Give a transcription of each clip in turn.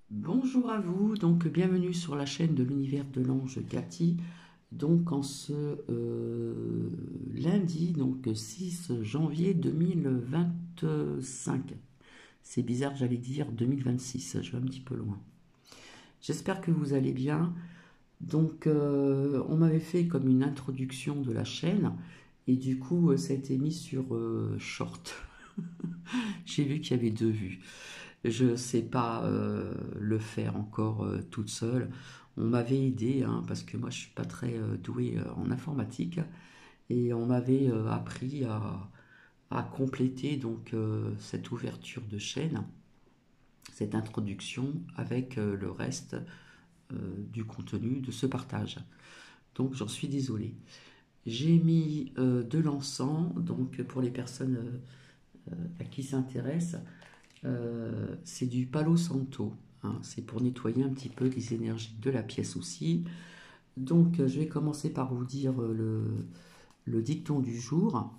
Bonjour à vous, donc bienvenue sur la chaîne de l'univers de l'ange Cathy. Donc en ce lundi, donc 6 janvier 2025. C'est bizarre, j'allais dire 2026, je vais un petit peu loin. J'espère que vous allez bien. Donc on m'avait fait comme une introduction de la chaîne et du coup ça a été mis sur short. J'ai vu qu'il y avait deux vues. Je ne sais pas le faire encore toute seule. On m'avait aidé, hein, parce que moi je suis pas très douée en informatique, et on m'avait appris à compléter donc cette ouverture de chaîne, cette introduction avec le reste du contenu de ce partage. Donc j'en suis désolée. J'ai mis de l'encens, donc pour les personnes à qui s'intéressent. C'est du Palo Santo, hein. C'est pour nettoyer un petit peu les énergies de la pièce aussi. Donc je vais commencer par vous dire le dicton du jour.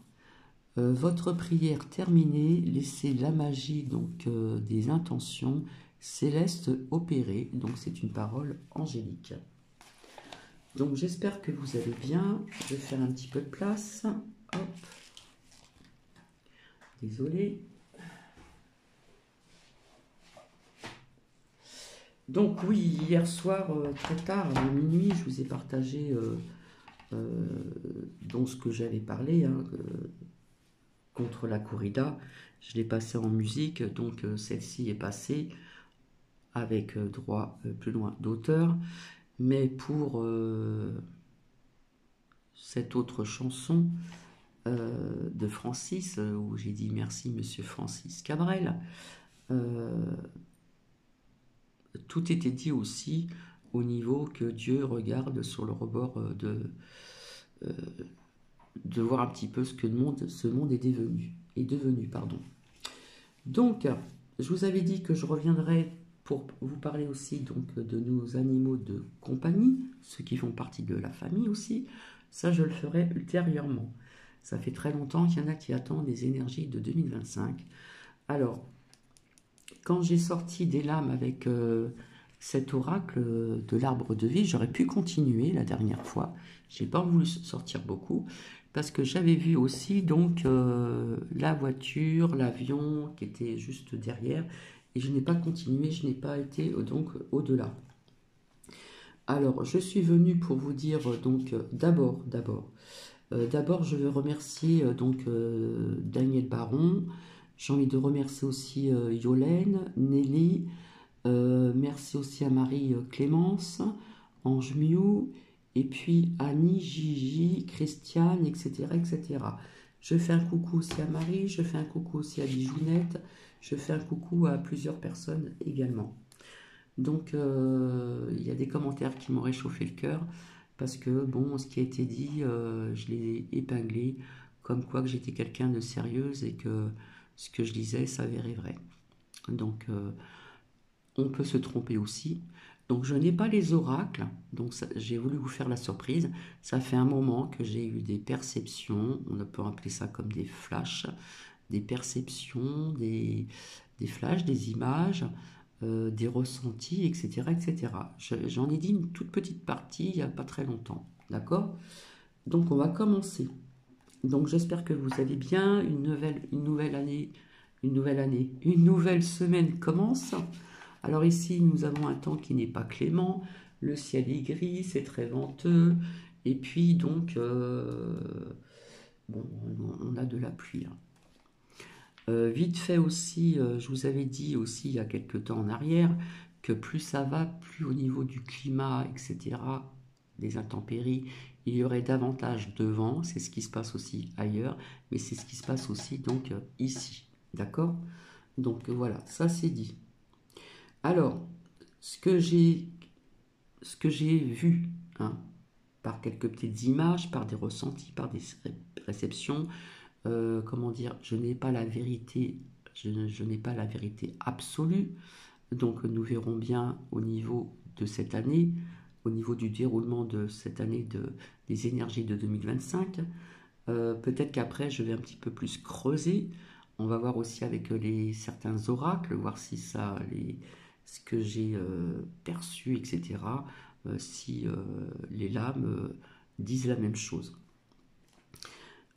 Votre prière terminée, laissez la magie donc des intentions célestes opérer. Donc c'est une parole angélique. Donc j'espère que vous allez bien. Je vais faire un petit peu de place. Hop. Désolé. Donc oui, hier soir, très tard, à minuit, je vous ai partagé donc ce que j'avais parlé, hein, contre la corrida. Je l'ai passé en musique, donc celle-ci est passée avec droit plus loin d'auteur. Mais pour cette autre chanson de Francis, où j'ai dit merci Monsieur Francis Cabrel, euh, tout était dit aussi au niveau que Dieu regarde sur le rebord euh, de voir un petit peu ce que ce monde est devenu, pardon. Donc, je vous avais dit que je reviendrai pour vous parler aussi donc de nos animaux de compagnie, ceux qui font partie de la famille aussi. Ça, je le ferai ultérieurement. Ça fait très longtemps qu'il y en a qui attendent des énergies de 2025. Alors, quand j'ai sorti des lames avec cet oracle de l'arbre de vie, j'aurais pu continuer la dernière fois. J'ai pas voulu sortir beaucoup parce que j'avais vu aussi donc la voiture, l'avion qui était juste derrière et je n'ai pas continué, je n'ai pas été donc au-delà. Alors, je suis venue pour vous dire donc d'abord, je veux remercier donc Daniel Baron. J'ai envie de remercier aussi Yolène, Nelly. Merci aussi à Marie-Clémence, Ange Miou, et puis Annie, Gigi, Christiane, etc., etc. Je fais un coucou aussi à Marie, je fais un coucou aussi à Bijounette, je fais un coucou à plusieurs personnes également. Donc, il y a des commentaires qui m'ont réchauffé le cœur, parce que, bon, ce qui a été dit, je l'ai épinglé, comme quoi que j'étais quelqu'un de sérieuse et que ce que je disais s'avérait vrai. Donc, on peut se tromper aussi. Donc je n'ai pas les oracles, donc j'ai voulu vous faire la surprise. Ça fait un moment que j'ai eu des perceptions, on peut appeler ça comme des flashs, des perceptions, des flashs, des images, des ressentis, etc. etc. J'en ai dit une toute petite partie il n'y a pas très longtemps, d'accord? Donc on va commencer. Donc j'espère que vous allez bien, une nouvelle semaine commence. Alors ici, nous avons un temps qui n'est pas clément, le ciel est gris, c'est très venteux, et puis donc, bon, on a de la pluie, hein. Vite fait aussi, je vous avais dit aussi il y a quelques temps en arrière, que plus ça va, plus au niveau du climat, etc., des intempéries, il y aurait davantage de vent, c'est ce qui se passe aussi ailleurs, mais c'est ce qui se passe aussi donc ici, d'accord? Donc voilà, ça c'est dit. Alors, ce que j'ai vu, hein, par quelques petites images, par des ressentis, par des réceptions, comment dire, je n'ai pas la vérité, je n'ai pas la vérité absolue. Donc nous verrons bien au niveau de cette année, au niveau du déroulement de cette année des énergies de 2025. Peut-être qu'après je vais un petit peu plus creuser. On va voir aussi avec certains oracles, voir si ce que j'ai perçu, etc., si les lames disent la même chose.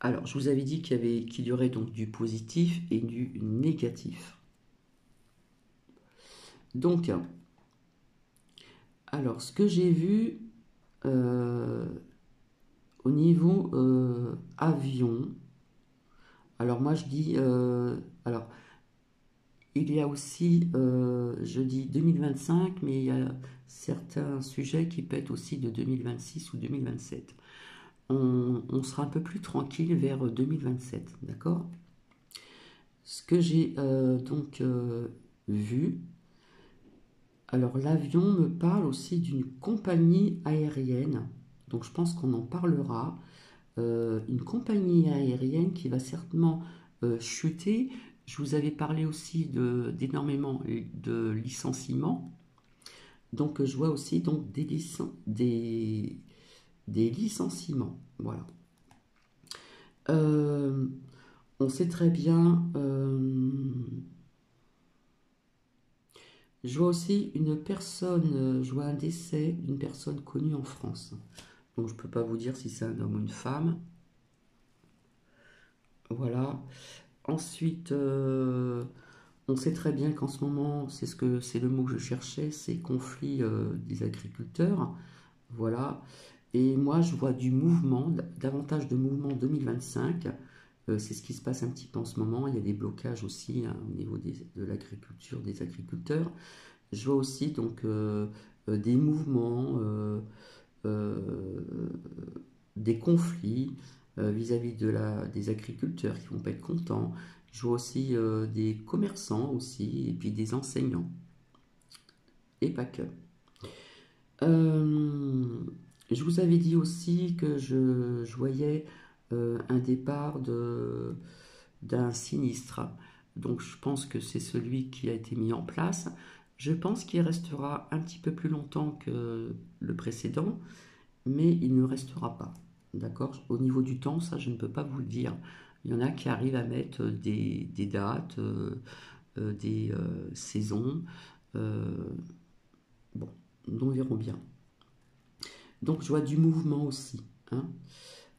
Alors, je vous avais dit qu'il y aurait donc du positif et du négatif. Donc, alors, ce que j'ai vu au niveau avion, alors moi je dis, alors il y a aussi, je dis 2025, mais il y a certains sujets qui peuvent être aussi de 2026 ou 2027. On sera un peu plus tranquille vers 2027, d'accord? Ce que j'ai donc vu, alors l'avion me parle aussi d'une compagnie aérienne, donc je pense qu'on en parlera. Une compagnie aérienne qui va certainement chuter. Je vous avais parlé aussi d'énormément de licenciements. Donc je vois aussi donc des licenciements. Voilà. Euh, on sait très bien. Je vois aussi une personne, je vois un décès d'une personne connue en France. Donc je ne peux pas vous dire si c'est un homme ou une femme. Voilà. Ensuite, on sait très bien qu'en ce moment, c'est le mot que je cherchais, c'est conflit des agriculteurs. Voilà. Et moi, je vois du mouvement, davantage de mouvement 2025. C'est ce qui se passe un petit peu en ce moment. Il y a des blocages aussi hein, au niveau de l'agriculture, des agriculteurs. Je vois aussi donc des mouvements, euh, des conflits vis-à-vis des agriculteurs qui vont pas être contents. Je vois aussi des commerçants aussi, et puis des enseignants, et pas que. Euh, je vous avais dit aussi que je voyais un départ d'un sinistre. Donc je pense que c'est celui qui a été mis en place. Je pense qu'il restera un petit peu plus longtemps que le précédent, mais il ne restera pas. D'accord? Au niveau du temps, ça, je ne peux pas vous le dire. Il y en a qui arrivent à mettre des dates, des saisons. Euh, bon, nous verrons bien. Donc, je vois du mouvement aussi. Hein.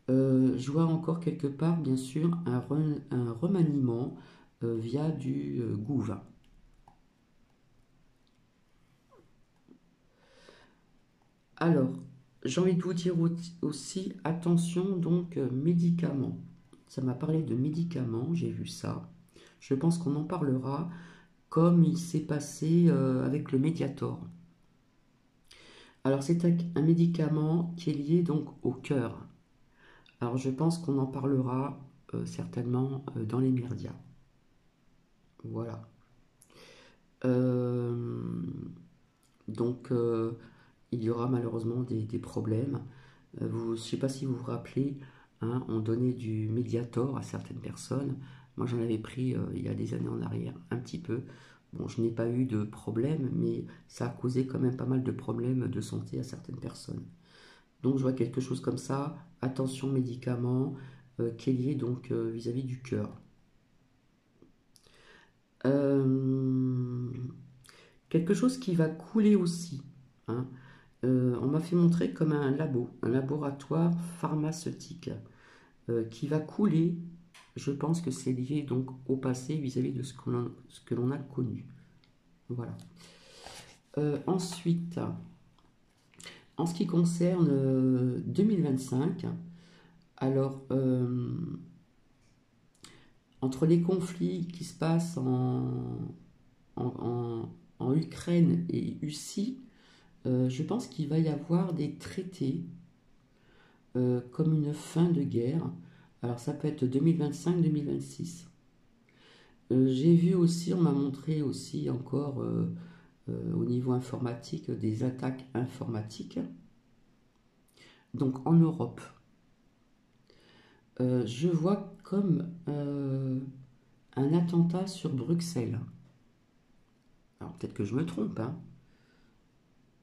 Je vois encore quelque part, bien sûr, un remaniement via du gouv. Alors, j'ai envie de vous dire aussi, attention, donc, médicaments. Ça m'a parlé de médicaments, j'ai vu ça. Je pense qu'on en parlera comme il s'est passé avec le Mediator. Alors, c'est un médicament qui est lié donc au cœur. Alors, je pense qu'on en parlera certainement dans les médias. Voilà. Euh, donc, il y aura malheureusement des problèmes. Je ne sais pas si vous vous rappelez, hein, on donnait du Mediator à certaines personnes. Moi, j'en avais pris il y a des années en arrière, un petit peu. Bon, je n'ai pas eu de problème, mais ça a causé quand même pas mal de problèmes de santé à certaines personnes. Donc, je vois quelque chose comme ça. Attention médicaments, qui est lié donc vis-à-vis du cœur. Euh, quelque chose qui va couler aussi. Hein. On m'a fait montrer comme un laboratoire pharmaceutique qui va couler. Je pense que c'est lié donc au passé vis-à-vis de ce que l'on a connu. Voilà. Ensuite, en ce qui concerne 2025, alors entre les conflits qui se passent en Ukraine et Russie, je pense qu'il va y avoir des traités comme une fin de guerre. Alors ça peut être 2025-2026. J'ai vu aussi, on m'a montré aussi encore au niveau informatique des attaques informatiques. Donc en Europe, je vois comme un attentat sur Bruxelles. Alors peut-être que je me trompe, hein.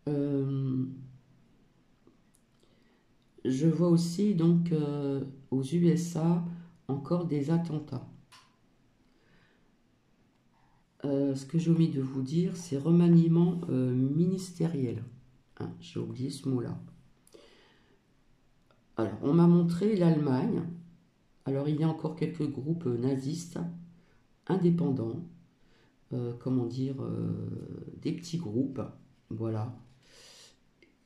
Euh, je vois aussi donc aux USA encore des attentats. Ce que j'ai omis de vous dire, c'est remaniement ministériel. Hein, j'ai oublié ce mot-là. Alors, on m'a montré l'Allemagne. Alors, il y a encore quelques groupes nazistes, indépendants, comment dire, des petits groupes, voilà.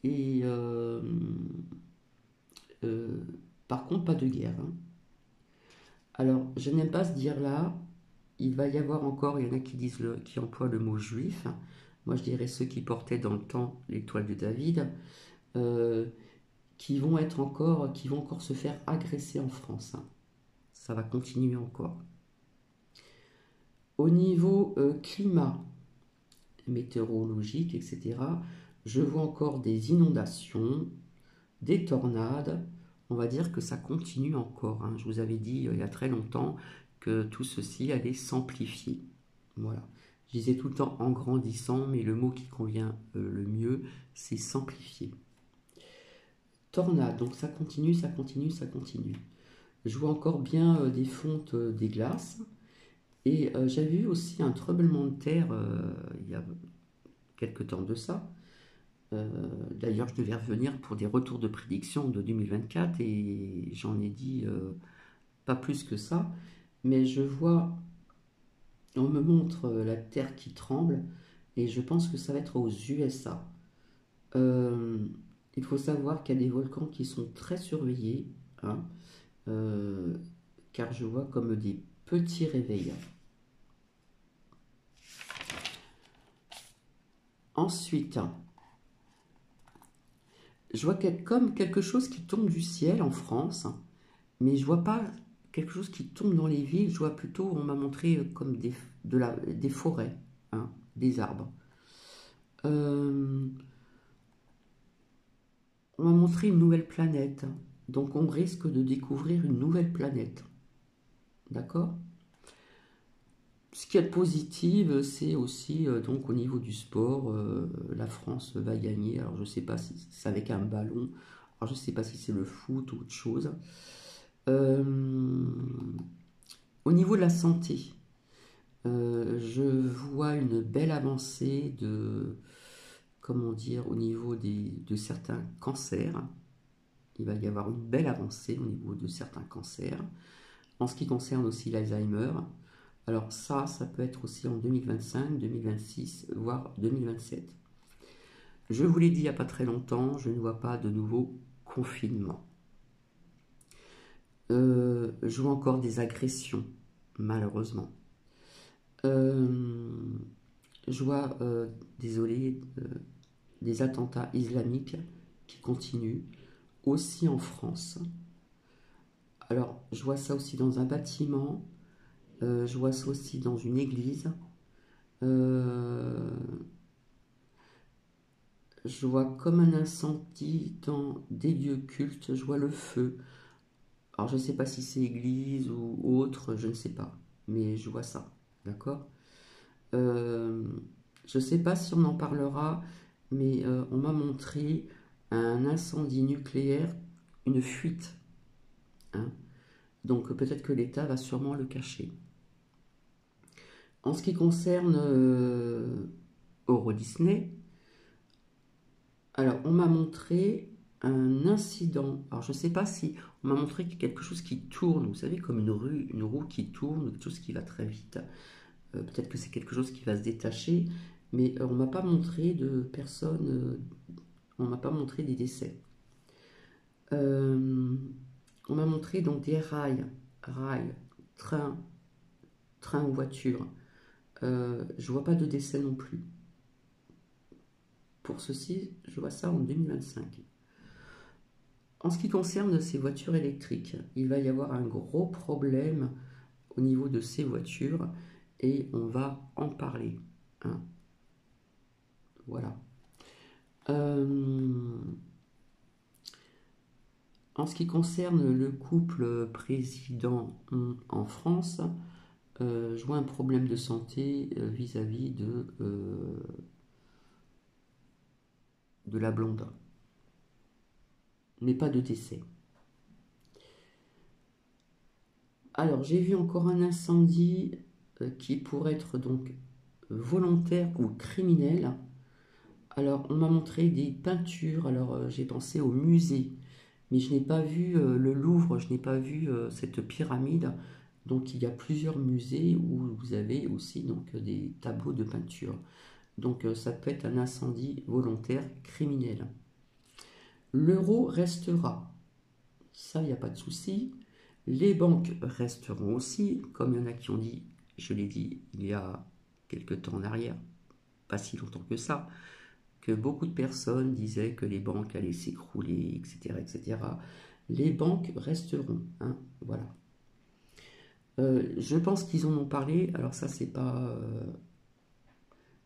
Et euh, par contre, pas de guerre. Hein. Alors, je n'aime pas ce dire-là. Il va y avoir encore, il y en a qui disent qui emploient le mot juif. Moi, je dirais ceux qui portaient dans le temps l'étoile de David, euh, qui vont encore se faire agresser en France. Hein. Ça va continuer encore. Au niveau climat, météorologique, etc., je vois encore des inondations, des tornades. On va dire que ça continue encore. Hein. Je vous avais dit il y a très longtemps que tout ceci allait s'amplifier. Voilà. Je disais tout le temps en grandissant, mais le mot qui convient le mieux, c'est s'amplifier. Tornade, donc ça continue, ça continue, ça continue. Je vois encore bien des fontes des glaces. Et j'avais vu aussi un tremblement de terre il y a quelques temps de ça. D'ailleurs, je devais revenir pour des retours de prédiction de 2024 et j'en ai dit pas plus que ça. Mais je vois, on me montre la terre qui tremble et je pense que ça va être aux USA. Euh, il faut savoir qu'il y a des volcans qui sont très surveillés, hein, euh, car je vois comme des petits réveils. Ensuite, je vois comme quelque chose qui tombe du ciel en France, mais je vois pas quelque chose qui tombe dans les villes, je vois plutôt, on m'a montré comme des forêts, hein, des arbres. Euh, on m'a montré une nouvelle planète, donc on risque de découvrir une nouvelle planète. D'accord? Ce qui est positif, c'est aussi donc au niveau du sport, la France va gagner. Alors je ne sais pas si c'est avec un ballon, alors je ne sais pas si c'est le foot ou autre chose. Euh, Au niveau de la santé, je vois une belle avancée comment dire, au niveau de certains cancers. Il va y avoir une belle avancée au niveau de certains cancers. En ce qui concerne aussi l'Alzheimer, alors ça peut être aussi en 2025, 2026, voire 2027. Je vous l'ai dit il n'y a pas très longtemps, je ne vois pas de nouveau confinement. Je vois encore des agressions, malheureusement. Euh, je vois, désolé, des attentats islamiques qui continuent, aussi en France. Alors, je vois ça aussi dans un bâtiment, je vois ça aussi dans une église. Euh, je vois comme un incendie dans des lieux cultes, je vois le feu. Alors, je ne sais pas si c'est église ou autre, je ne sais pas, mais je vois ça, d'accord. Euh, je ne sais pas si on en parlera, mais on m'a montré un incendie nucléaire, une fuite. Hein. Donc peut-être que l'État va sûrement le cacher. En ce qui concerne Euro Disney, alors on m'a montré un incident. Alors je ne sais pas si on m'a montré quelque chose qui tourne, vous savez, comme une roue qui tourne, quelque chose qui va très vite. Peut-être que c'est quelque chose qui va se détacher, mais on m'a pas montré de personnes, on m'a pas montré des décès. Euh, on m'a montré donc des rails, trains, trains ou voitures. Je vois pas de décès non plus. Pour ceci, je vois ça en 2025. En ce qui concerne ces voitures électriques, il va y avoir un gros problème au niveau de ces voitures et on va en parler. Hein. Voilà. Euh, En ce qui concerne le couple président en France, je vois un problème de santé vis-à-vis de la blonde, mais pas de décès. Alors, j'ai vu encore un incendie qui pourrait être donc volontaire ou criminel. Alors, on m'a montré des peintures, alors j'ai pensé au musée, mais je n'ai pas vu le Louvre, je n'ai pas vu cette pyramide. Donc, il y a plusieurs musées où vous avez aussi donc, des tableaux de peinture. Donc, ça peut être un incendie volontaire criminel. L'euro restera, ça, il n'y a pas de souci. Les banques resteront aussi, comme il y en a qui ont dit, je l'ai dit il y a quelques temps en arrière, pas si longtemps que ça, que beaucoup de personnes disaient que les banques allaient s'écrouler, etc., etc. Les banques resteront, hein, voilà. Je pense qu'ils en ont parlé. Alors ça, c'est pas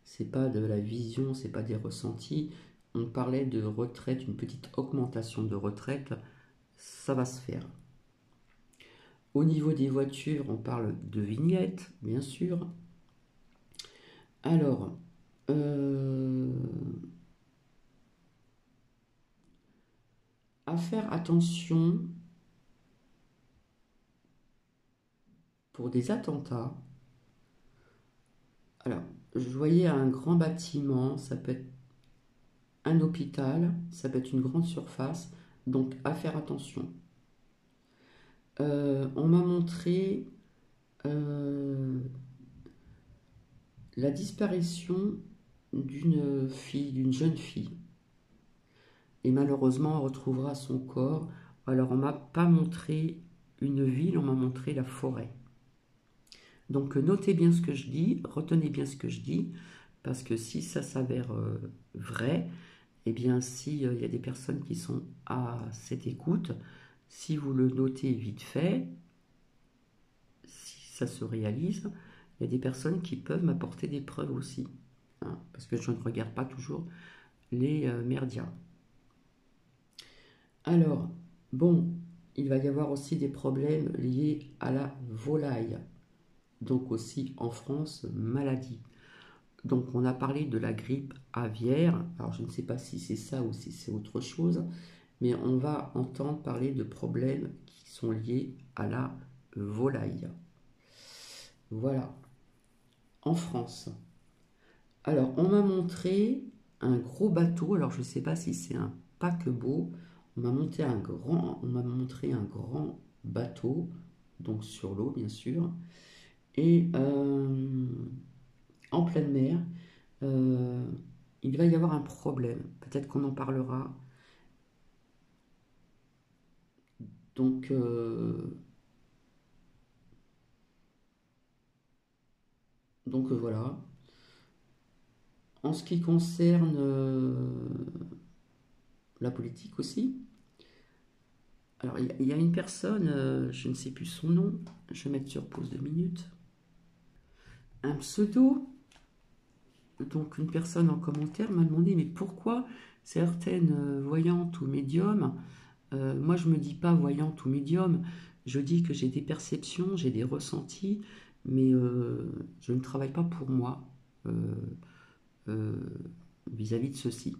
de la vision, c'est pas des ressentis. On parlait de retraite, une petite augmentation de retraite. Ça va se faire. Au niveau des voitures, on parle de vignettes, bien sûr. Alors, à faire attention pour des attentats. Alors, je voyais un grand bâtiment, ça peut être un hôpital, ça peut être une grande surface, donc à faire attention. On m'a montré la disparition d'une fille, d'une jeune fille. Et malheureusement, on retrouvera son corps. Alors, on m'a pas montré une ville, on m'a montré la forêt. Donc, notez bien ce que je dis, retenez bien ce que je dis, parce que si ça s'avère vrai, eh bien, s'il y a des personnes qui sont à cette écoute, si vous le notez vite fait, si ça se réalise, il y a des personnes qui peuvent m'apporter des preuves aussi, hein, parce que je ne regarde pas toujours les merdias. Alors, bon, il va y avoir aussi des problèmes liés à la volaille, donc aussi en France, maladie. Donc on a parlé de la grippe aviaire, alors je ne sais pas si c'est ça ou si c'est autre chose, mais on va entendre parler de problèmes qui sont liés à la volaille. Voilà, en France. Alors on m'a montré un gros bateau, alors je ne sais pas si c'est un paquebot, on m'a montré un grand bateau, donc sur l'eau bien sûr, et en pleine mer, euh, il va y avoir un problème. Peut-être qu'on en parlera. Donc, voilà. En ce qui concerne la politique aussi, alors il y a une personne, je ne sais plus son nom, je vais mettre sur pause 2 minutes, un pseudo, donc une personne en commentaire m'a demandé mais pourquoi certaines voyantes ou médiums, moi je me dis pas voyante ou médium, je dis que j'ai des perceptions, j'ai des ressentis, mais je ne travaille pas pour moi euh, vis-à-vis de ceci.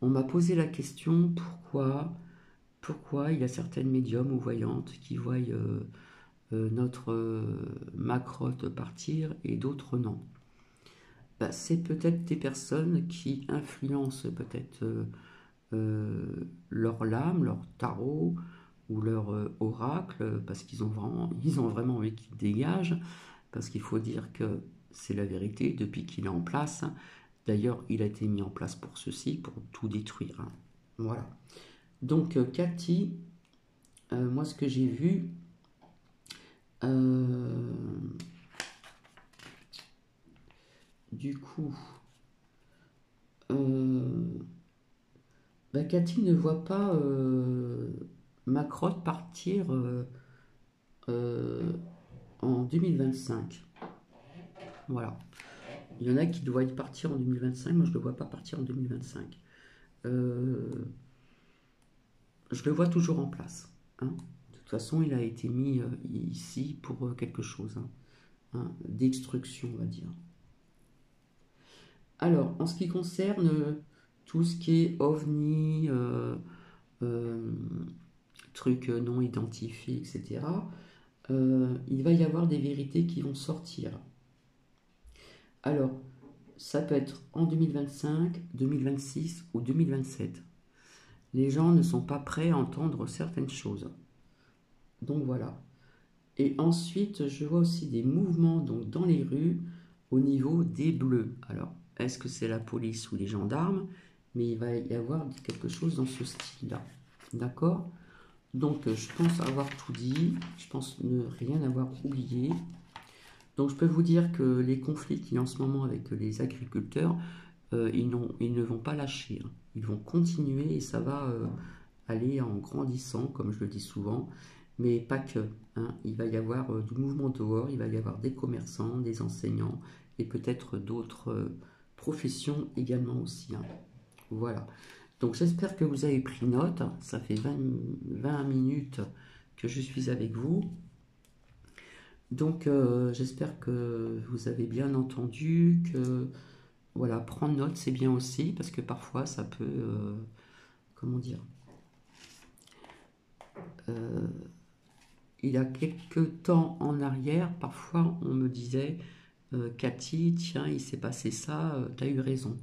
On m'a posé la question pourquoi il y a certaines médiums ou voyantes qui voient notre macrotte partir et d'autres non. Bah, c'est peut-être des personnes qui influencent peut-être leur lame, leur tarot ou leur oracle parce ils ont vraiment envie qu'il dégage, parce qu'il faut dire que c'est la vérité depuis qu'il est en place. D'ailleurs, il a été mis en place pour ceci, pour tout détruire, hein. Voilà. Donc, Cathy, moi, ce que j'ai vu, euh, du coup, euh, bah, Cathy ne voit pas ma crotte partir euh, en 2025. Voilà. Il y en a qui doivent y partir en 2025, moi je ne le vois pas partir en 2025. Euh, je le vois toujours en place, hein. De toute façon, il a été mis ici pour quelque chose, hein, hein, d'extruction, on va dire. Alors, en ce qui concerne tout ce qui est ovni, euh, trucs non identifiés, etc., il va y avoir des vérités qui vont sortir. Alors, ça peut être en 2025, 2026 ou 2027. Les gens ne sont pas prêts à entendre certaines choses. Donc voilà. Et ensuite, je vois aussi des mouvements donc, dans les rues au niveau des bleus. Alors, est-ce que c'est la police ou les gendarmes? Mais il va y avoir quelque chose dans ce style-là. D'accord? Donc, je pense avoir tout dit. Je pense ne rien avoir oublié. Donc, je peux vous dire que les conflits qu'il y a en ce moment avec les agriculteurs, ils ne vont pas lâcher. Hein. Ils vont continuer et ça va aller en grandissant, comme je le dis souvent. Mais pas que. Hein. Il va y avoir du mouvement dehors, il va y avoir des commerçants, des enseignants et peut-être d'autres professions également aussi. Hein. Voilà. Donc j'espère que vous avez pris note. Ça fait 20 minutes que je suis avec vous. Donc j'espère que vous avez bien entendu que voilà, prendre note c'est bien aussi parce que parfois ça peut, comment dire, euh, il y a quelques temps en arrière, parfois on me disait Cathy, tiens, il s'est passé ça, tu as eu raison.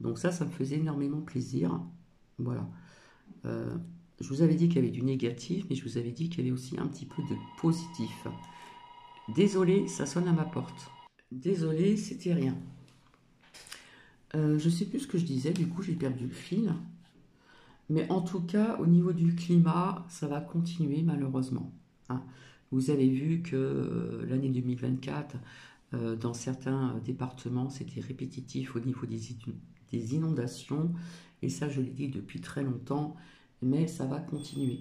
Donc ça me faisait énormément plaisir. Voilà. Euh, je vous avais dit qu'il y avait du négatif, mais je vous avais dit qu'il y avait aussi un petit peu de positif. Désolé, ça sonne à ma porte. Désolé, c'était rien. Je sais plus ce que je disais, du coup j'ai perdu le fil. Mais en tout cas, au niveau du climat, ça va continuer malheureusement. Hein. Vous avez vu que l'année 2024, dans certains départements, c'était répétitif au niveau des inondations. Et ça, je l'ai dit depuis très longtemps, mais ça va continuer.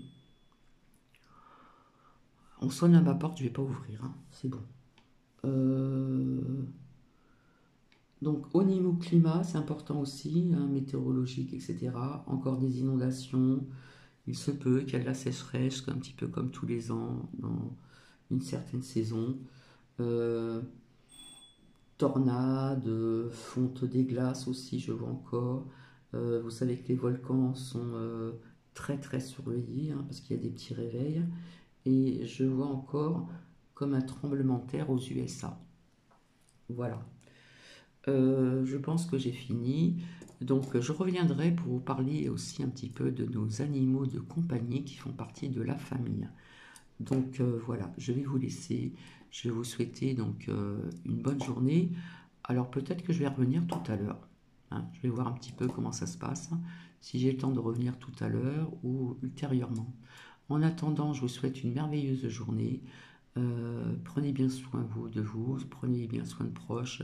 On sonne à ma porte, je ne vais pas ouvrir, hein, c'est bon. Donc au niveau climat, c'est important aussi, hein, météorologique, etc. Encore des inondations. Il se peut qu'il y ait de la sécheresse, un petit peu comme tous les ans, dans une certaine saison. Euh, Tornades, fonte des glaces aussi, je vois encore. Vous savez que les volcans sont très très surveillés, hein, parce qu'il y a des petits réveils. Et je vois encore comme un tremblement de terre aux USA. Voilà. Je pense que j'ai fini. Donc je reviendrai pour vous parler aussi un petit peu de nos animaux de compagnie qui font partie de la famille. Donc voilà, je vais vous laisser. Je vais vous souhaiter donc une bonne journée. Alors peut-être que je vais revenir tout à l'heure. Hein. Je vais voir un petit peu comment ça se passe, hein, si j'ai le temps de revenir tout à l'heure ou ultérieurement. En attendant, je vous souhaite une merveilleuse journée. Prenez bien soin de vous, prenez bien soin de proches.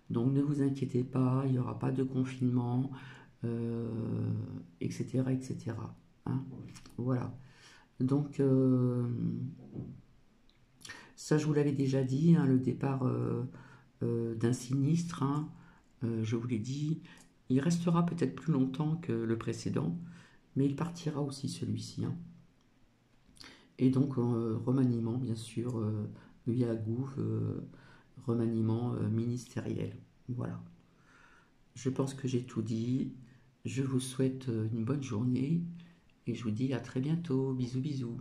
Donc ne vous inquiétez pas, il n'y aura pas de confinement, etc. etc. Hein. Voilà. Donc ça, je vous l'avais déjà dit, hein, le départ d'un sinistre, hein, je vous l'ai dit, il restera peut-être plus longtemps que le précédent, mais il partira aussi celui-ci. Hein. Et donc remaniement, bien sûr, via Gouv, remaniement ministériel. Voilà. Je pense que j'ai tout dit. Je vous souhaite une bonne journée et je vous dis à très bientôt. Bisous bisous.